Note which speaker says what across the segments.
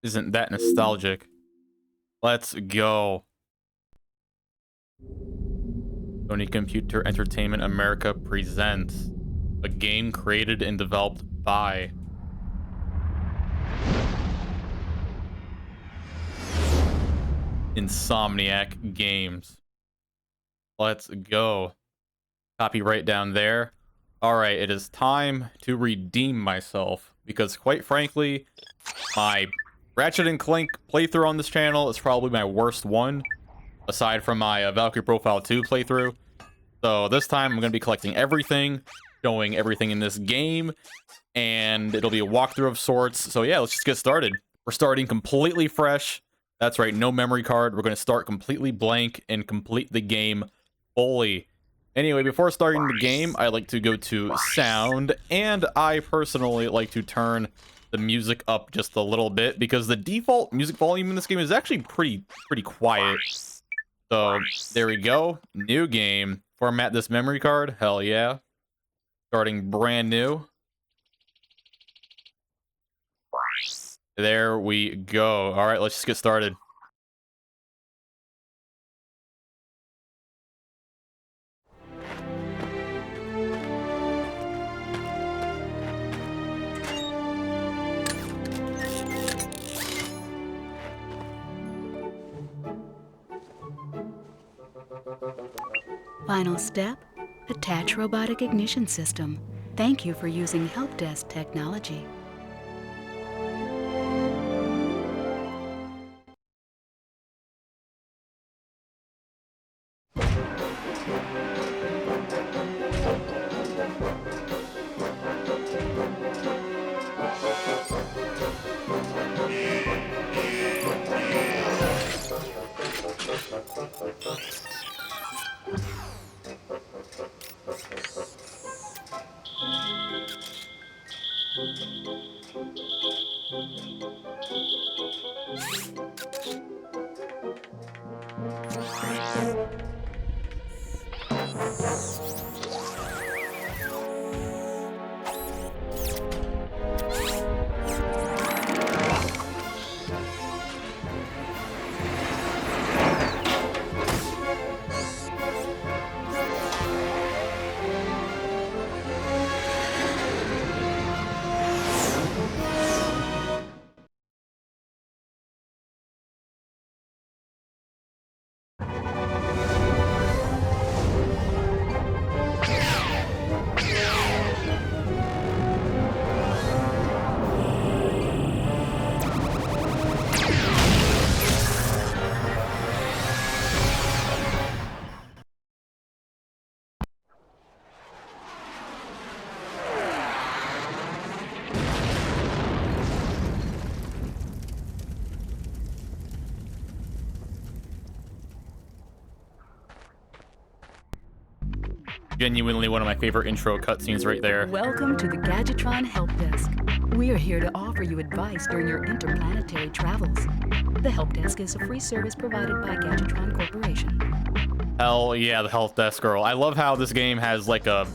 Speaker 1: Isn't that nostalgic? Let's go. Sony Computer Entertainment America presents a game created and developed by Insomniac Games. Let's go. Copyright down there. Alright, it is time to redeem myself, because quite frankly, my Ratchet and Clank playthrough on this channel is probably my worst one, aside from my Valkyrie Profile 2 playthrough. So this time I'm going to be collecting everything, showing everything in this game, and it'll be a walkthrough of sorts. So yeah, let's just get started. We're starting completely fresh. That's right, no memory card. We're going to start completely blank and complete the game fully. Anyway, before starting the game, I like to go to sound, and I personally like to turn the music up just a little bit, because the default music volume in this game is actually pretty quiet. So there we go. New game. Format this memory card. Hell yeah. Starting brand new. There we go. All right, let's just get started.
Speaker 2: Final step, attach robotic ignition system. Thank you for using help desk technology.
Speaker 1: Genuinely one of my favorite intro cutscenes right there.
Speaker 2: Welcome to the Gadgetron Help Desk. We are here to offer you advice during your interplanetary travels. The Help Desk is a free service provided by Gadgetron Corporation.
Speaker 1: Hell yeah, the help desk girl. I love how this game has like a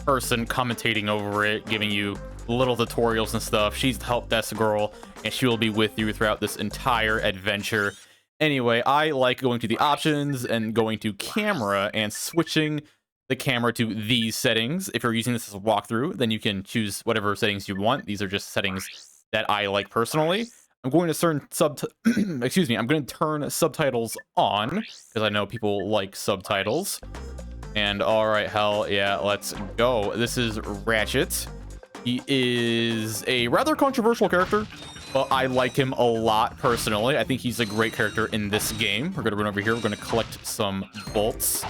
Speaker 1: person commentating over it, giving you little tutorials and stuff. She's the help desk girl, and she will be with you throughout this entire adventure. Anyway, I like going to the options and going to camera and switching the camera to these settings. If you're using this as a walkthrough, then you can choose whatever settings you want. These are just settings that I like personally. I'm going to turn I'm going to turn subtitles on, because I know people like subtitles. And all right, hell yeah, let's go. This is Ratchet. He is a rather controversial character, but I like him a lot personally. I think he's a great character in this game. We're going to run over here. We're going to collect some bolts.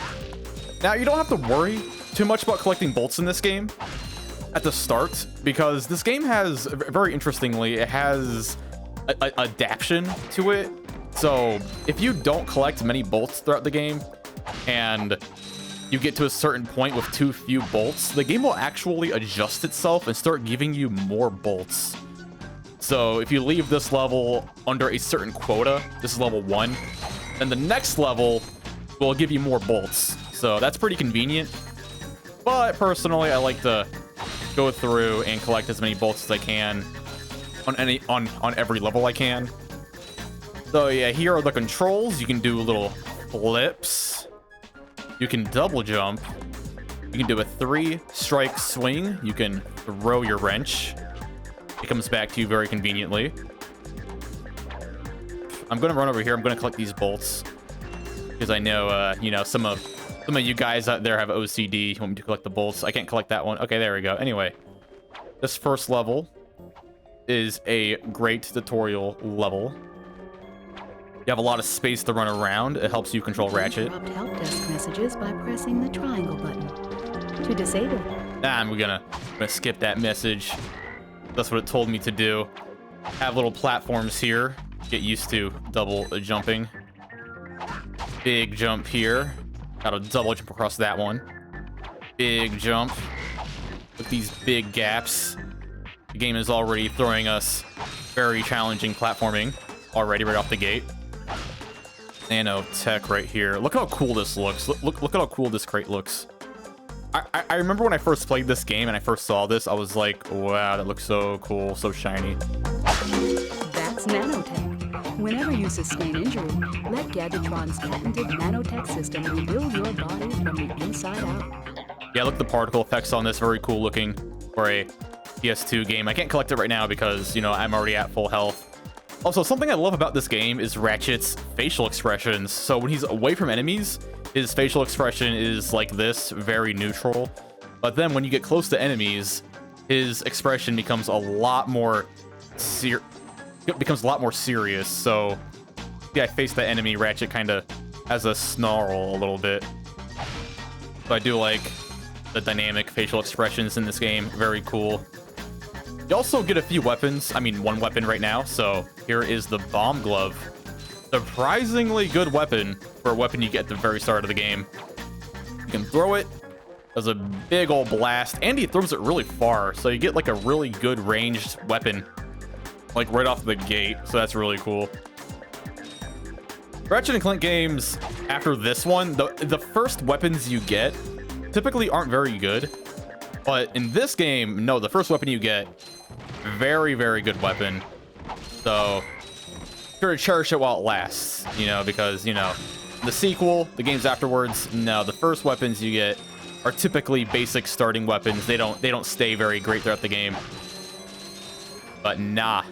Speaker 1: Now, you don't have to worry too much about collecting bolts in this game at the start, because this game has, very interestingly, it has a adaption to it. So if you don't collect many bolts throughout the game, and you get to a certain point with too few bolts, the game will actually adjust itself and start giving you more bolts. So if you leave this level under a certain quota, this is level 1, then the next level will give you more bolts. So that's pretty convenient. But personally, I like to go through and collect as many bolts as I can on every level I can. So yeah, here are the controls. You can do little flips. You can double jump. You can do a 3-strike swing. You can throw your wrench. It comes back to you very conveniently. I'm gonna run over here. I'm gonna collect these bolts because I know, you know, some of you guys out there have OCD. You want me to collect the bolts? I can't collect that one. Okay, there we go. Anyway, this first level is a great tutorial level. You have a lot of space to run around. It helps you control Ratchet.
Speaker 2: Interrupt help desk messages by pressing the triangle button. To disable.
Speaker 1: I'm gonna skip that message. That's what it told me to do. Have little platforms here. Get used to double jumping. Big jump here. Gotta double jump across that one. Big jump. With these big gaps. The game is already throwing us very challenging platforming already right off the gate. Nanotech right here. Look how cool this looks. Look at how cool this crate looks. I remember when I first played this game and I first saw this, I was like, wow, that looks so cool, so shiny.
Speaker 2: That's nanotech. Whenever you sustain injury, let Gadgetron's patented nanotech system rebuild your body from the inside out.
Speaker 1: Yeah, look at the particle effects on this. Very cool looking for a PS2 game. I can't collect it right now because, you know, I'm already at full health. Also, something I love about this game is Ratchet's facial expressions. So when he's away from enemies, his facial expression is like this, very neutral. But then when you get close to enemies, his expression becomes a lot more serious. So yeah, I face the enemy, Ratchet kind of has a snarl a little bit. So I do like the dynamic facial expressions in this game. Very cool. You also get a few weapons. I mean, one weapon right now. So here is the bomb glove. Surprisingly good weapon for a weapon you get at the very start of the game. You can throw it. Does a big old blast. And he throws it really far. So you get like a really good ranged weapon. Like right off the gate. So that's really cool. Ratchet and Clank games, after this one, the first weapons you get typically aren't very good. But in this game, no, the first weapon you get, very, very good weapon. So, sure to cherish it while it lasts, you know, because, you know, the sequel, the games afterwards, no, the first weapons you get are typically basic starting weapons. They don't stay very great throughout the game. But nah,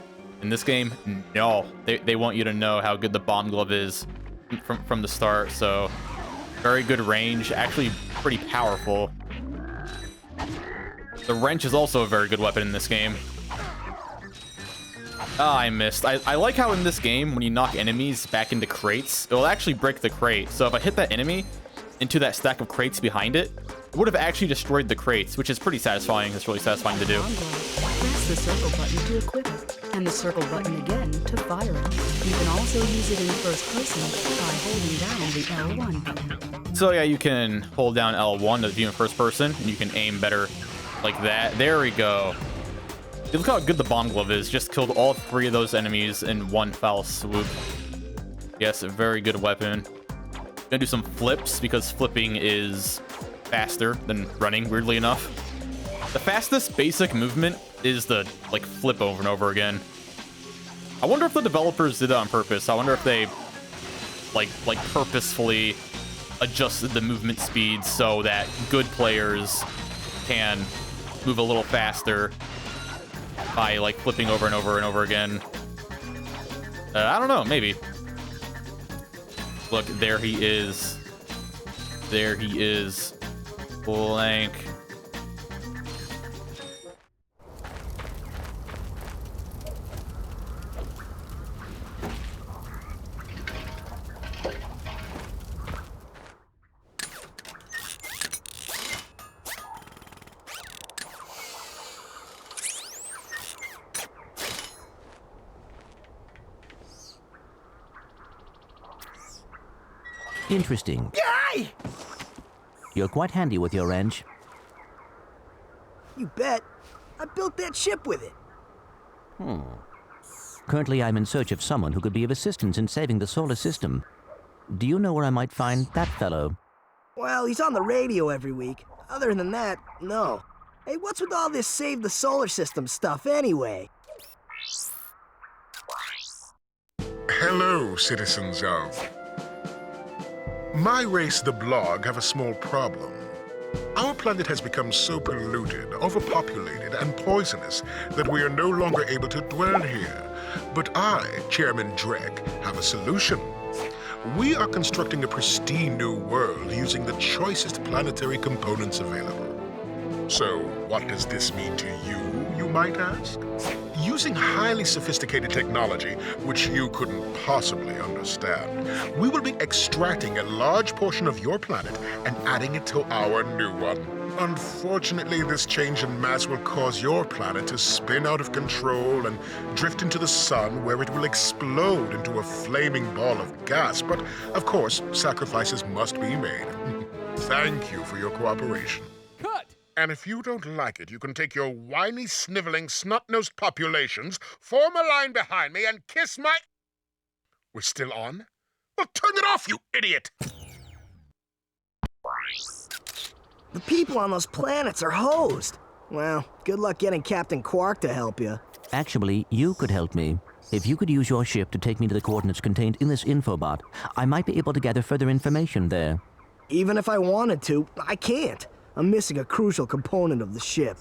Speaker 1: in this game, no. They want you to know how good the bomb glove is from the start. So, very good range, actually pretty powerful. The wrench is also a very good weapon in this game. Ah, I missed. I like how in this game, when you knock enemies back into crates, it'll actually break the crate. So if I hit that enemy into that stack of crates behind it, it would have actually destroyed the crates, which is pretty satisfying. It's really satisfying to do.
Speaker 2: Press the circle button to equip it, and the circle button again to fire it. You can also use it in first person by holding down the L1 button.
Speaker 1: So yeah, you can hold down L1 to view in first person, and you can aim better like that. There we go. Look how good the bomb glove is. Just killed all 3 of those enemies in one foul swoop. Yes, a very good weapon. Gonna do some flips because flipping is faster than running, weirdly enough. The fastest basic movement is the like flip over and over again. I wonder if the developers did that on purpose. I wonder if they like purposefully adjusted the movement speed so that good players can move a little faster by like flipping over and over and over again. I don't know, maybe. Look, there he is. There he is. Blank.
Speaker 3: Interesting.
Speaker 4: Yay!
Speaker 3: You're quite handy with your wrench.
Speaker 4: You bet. I built that ship with it.
Speaker 3: Currently, I'm in search of someone who could be of assistance in saving the solar system. Do you know where I might find that fellow?
Speaker 4: Well, he's on the radio every week. Other than that, no. Hey, what's with all this save the solar system stuff anyway?
Speaker 5: Hello, citizens of... My race, the Blog, have a small problem. Our planet has become so polluted, overpopulated, and poisonous that we are no longer able to dwell here. But I, Chairman Drek, have a solution. We are constructing a pristine new world using the choicest planetary components available. So, what does this mean to you, you might ask? Using highly sophisticated technology, which you couldn't possibly understand, we will be extracting a large portion of your planet and adding it to our new one. Unfortunately, this change in mass will cause your planet to spin out of control and drift into the sun, where it will explode into a flaming ball of gas. But, of course, sacrifices must be made. Thank you for your cooperation.
Speaker 6: Cut!
Speaker 5: And if you don't like it, you can take your whiny, sniveling, snot-nosed populations, form a line behind me, and kiss my... We're still on? Well, turn it off, you idiot!
Speaker 4: The people on those planets are hosed. Well, good luck getting Captain Quark to help you.
Speaker 3: Actually, you could help me. If you could use your ship to take me to the coordinates contained in this infobot, I might be able to gather further information there.
Speaker 4: Even if I wanted to, I can't. I'm missing a crucial component of the ship.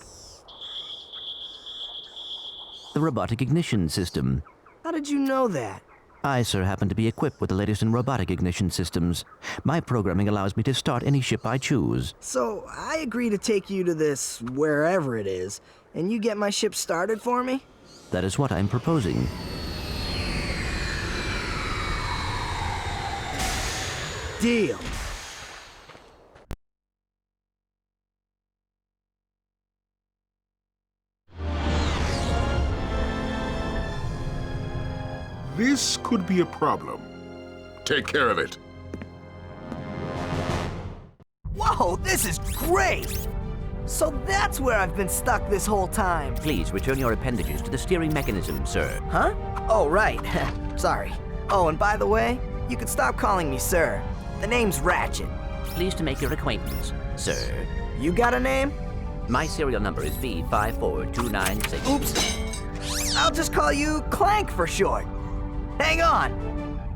Speaker 3: The robotic ignition system.
Speaker 4: How did you know that?
Speaker 3: I, sir, happen to be equipped with the latest in robotic ignition systems. My programming allows me to start any ship I choose.
Speaker 4: So, I agree to take you to this, wherever it is, and you get my ship started for me?
Speaker 3: That is what I'm proposing.
Speaker 4: Deal.
Speaker 5: This could be a problem. Take care of it.
Speaker 4: Whoa, this is great! So that's where I've been stuck this whole time.
Speaker 3: Please return your appendages to the steering mechanism, sir.
Speaker 4: Huh? Oh, right. Sorry. Oh, and by the way, you can stop calling me sir. The name's Ratchet.
Speaker 3: Pleased to make your acquaintance, sir.
Speaker 4: You got a name?
Speaker 3: My serial number is V54296.
Speaker 4: Oops. I'll just call you Clank for short. Hang on.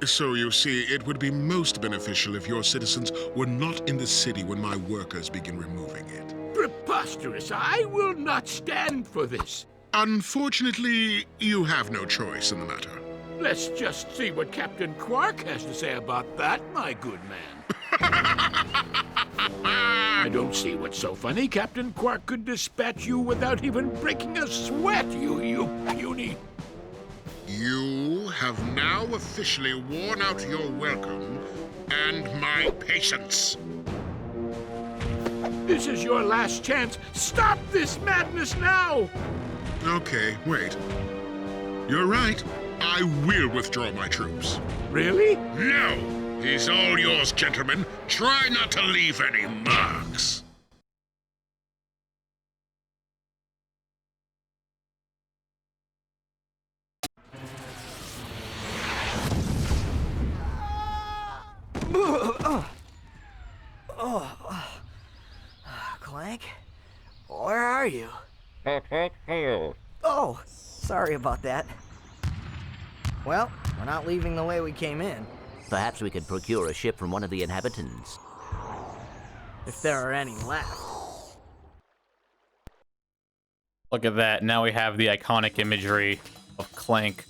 Speaker 5: So you see, it would be most beneficial if your citizens were not in the city when my workers begin removing it.
Speaker 6: Preposterous! I will not stand for this.
Speaker 5: Unfortunately, you have no choice in the matter.
Speaker 6: Let's just see what Captain Quark has to say about that, my good man. I don't see what's so funny. Captain Quark could dispatch you without even breaking a sweat, you puny...
Speaker 5: You have now officially worn out your welcome and my patience.
Speaker 6: This is your last chance. Stop this madness now!
Speaker 5: Okay, wait. You're right. I will withdraw my troops.
Speaker 6: Really?
Speaker 5: No! He's all yours, gentlemen. Try not to leave any marks.
Speaker 4: Clank? Where are you? Oh, sorry about that. Well, we're not leaving the way we came in.
Speaker 3: Perhaps we could procure a ship from one of the inhabitants.
Speaker 4: If there are any left.
Speaker 1: Look at that. Now we have the iconic imagery of Clank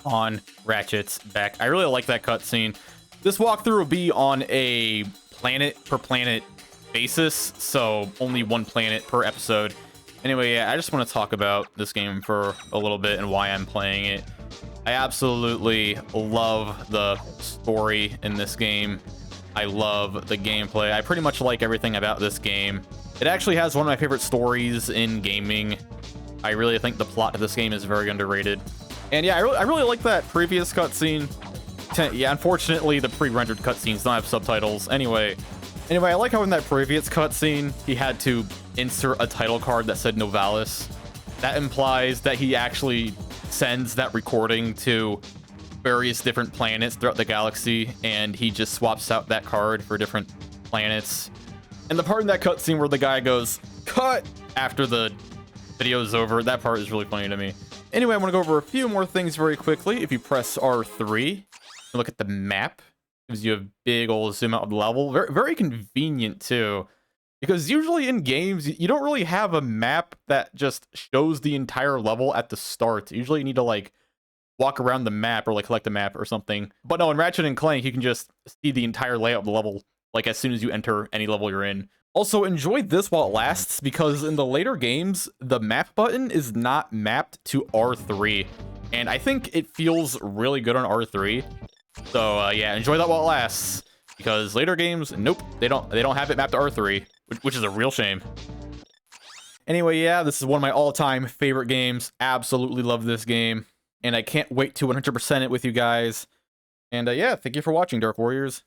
Speaker 1: on Ratchet's back. I really like that cutscene. This walkthrough will be on a planet per planet basis, so only one planet per episode. Anyway, yeah, I just want to talk about this game for a little bit and why I'm playing it. I absolutely love the story in this game. I love the gameplay. I pretty much like everything about this game. It actually has one of my favorite stories in gaming. I really think the plot of this game is very underrated. And yeah, I really like that previous cutscene. Yeah, unfortunately, the pre-rendered cutscenes don't have subtitles. Anyway, I like how in that previous cutscene, he had to insert a title card that said Novalis. That implies that he actually sends that recording to various different planets throughout the galaxy, and he just swaps out that card for different planets. And the part in that cutscene where the guy goes, "Cut!" after the video is over. That part is really funny to me. Anyway, I want to go over a few more things very quickly. If you press R3, look at the map. Gives you a big old zoom out of the level. Very, very convenient too. Because usually in games, you don't really have a map that just shows the entire level at the start. Usually you need to like walk around the map or like collect a map or something. But no, in Ratchet and Clank, you can just see the entire layout of the level like as soon as you enter any level you're in. Also, enjoy this while it lasts, because in the later games, the map button is not mapped to R3. And I think it feels really good on R3. So yeah, enjoy that while it lasts. Because later games, nope, they don't have it mapped to R3, which is a real shame. Anyway, yeah, this is one of my all-time favorite games. Absolutely love this game. And I can't wait to 100% it with you guys. And yeah, thank you for watching, Dark Warriors.